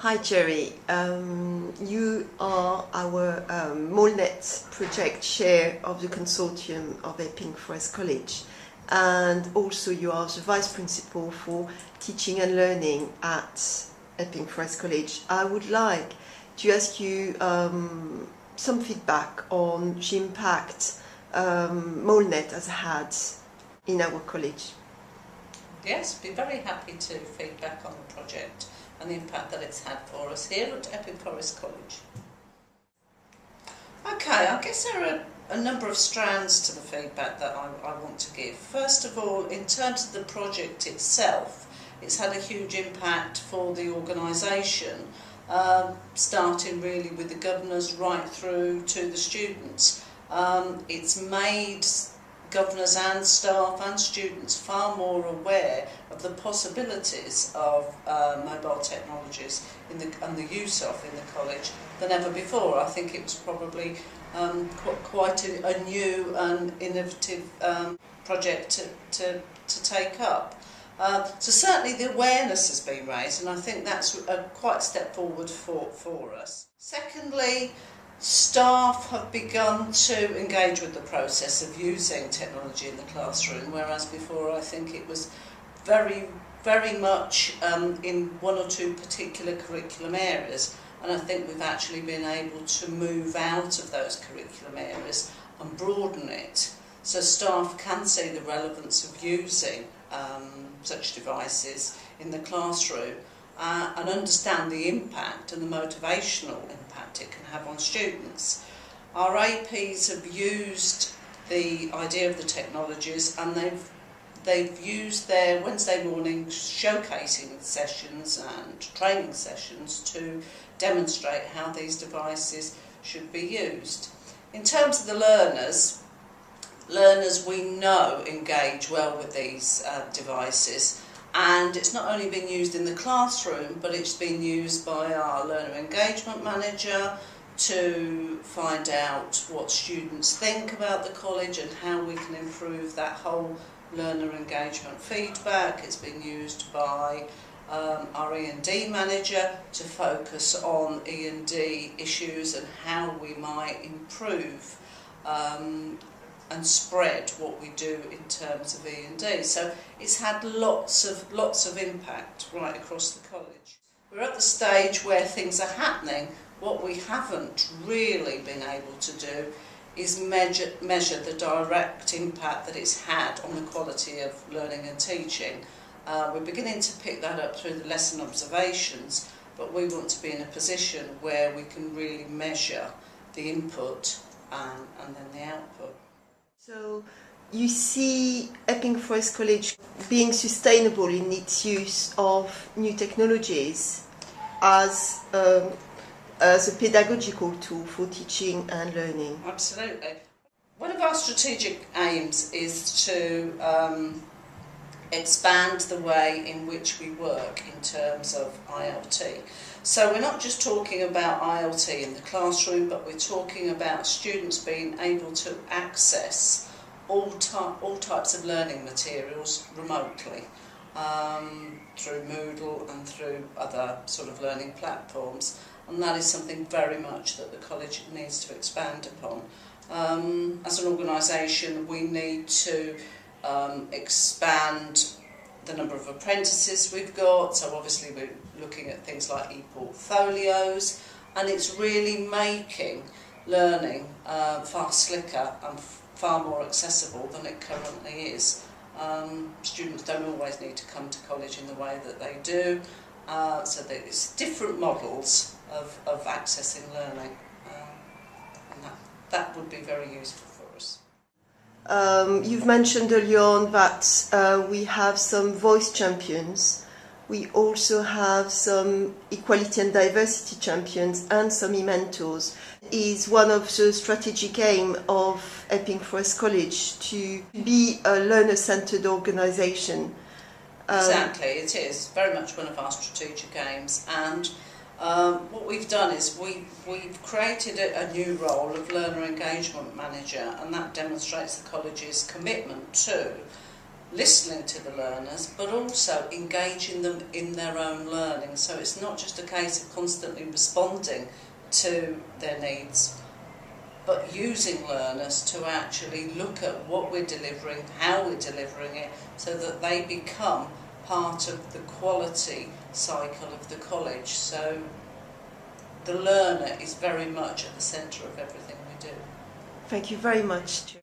Hi Jerry, you are our MoLeNET project chair of the consortium of Epping Forest College, and also you are the vice principal for teaching and learning at Epping Forest College. I would like to ask you some feedback on the impact MoLeNET has had in our college. Yes, be very happy to feedback on the project and the impact that it's had for us here at Epping Forest College. Okay, I guess there are a number of strands to the feedback that I want to give. First of all, in terms of the project itself, it's had a huge impact for the organisation, starting really with the governors right through to the students. It's made governors and staff and students far more aware of the possibilities of mobile technologies and the use of in the college than ever before. I think it was probably quite a new and innovative project to take up. So certainly the awareness has been raised, and I think that's quite a step forward for us. Secondly, staff have begun to engage with the process of using technology in the classroom, whereas before I think it was very much in one or two particular curriculum areas, and I think we've actually been able to move out of those curriculum areas and broaden it so staff can see the relevance of using such devices in the classroom and understand the impact and the motivational impact it can have on students. Our APs have used the idea of the technologies, and they've used their Wednesday morning showcasing sessions and training sessions to demonstrate how these devices should be used. In terms of the learners we know engage well with these devices. And it's not only been used in the classroom, but it's been used by our learner engagement manager to find out what students think about the college and how we can improve that whole learner engagement feedback. It's been used by our E&D manager to focus on E&D issues and how we might improve and spread what we do in terms of E&D. So it's had lots of impact right across the college. We're at the stage where things are happening. What we haven't really been able to do is measure the direct impact that it's had on the quality of learning and teaching. We're beginning to pick that up through the lesson observations, but we want to be in a position where we can really measure the input and then the output. So you see Epping Forest College being sustainable in its use of new technologies as a pedagogical tool for teaching and learning. Absolutely. One of our strategic aims is to expand the way in which we work in terms of ILT. So we're not just talking about ILT in the classroom, but we're talking about students being able to access all types of learning materials remotely through Moodle and through other sort of learning platforms, and that is something very much that the college needs to expand upon. As an organisation, we need to expand the number of apprentices we've got, so obviously we're looking at things like e-portfolios, and it's really making learning far slicker and far more accessible than it currently is. Students don't always need to come to college in the way that they do, so that it's different models of accessing learning, and that would be very useful for us. You've mentioned earlier on that we have some voice champions. We also have some equality and diversity champions and some e-mentors. Is one of the strategic aims of Epping Forest College to be a learner-centred organisation. Exactly, it is very much one of our strategic aims, and what we've done is we've created a new role of learner engagement manager, and that demonstrates the college's commitment to listening to the learners, but also engaging them in their own learning. So it's not just a case of constantly responding to their needs, but using learners to actually look at what we're delivering, how we're delivering it, so that they become part of the quality cycle of the college. So the learner is very much at the centre of everything we do. Thank you very much.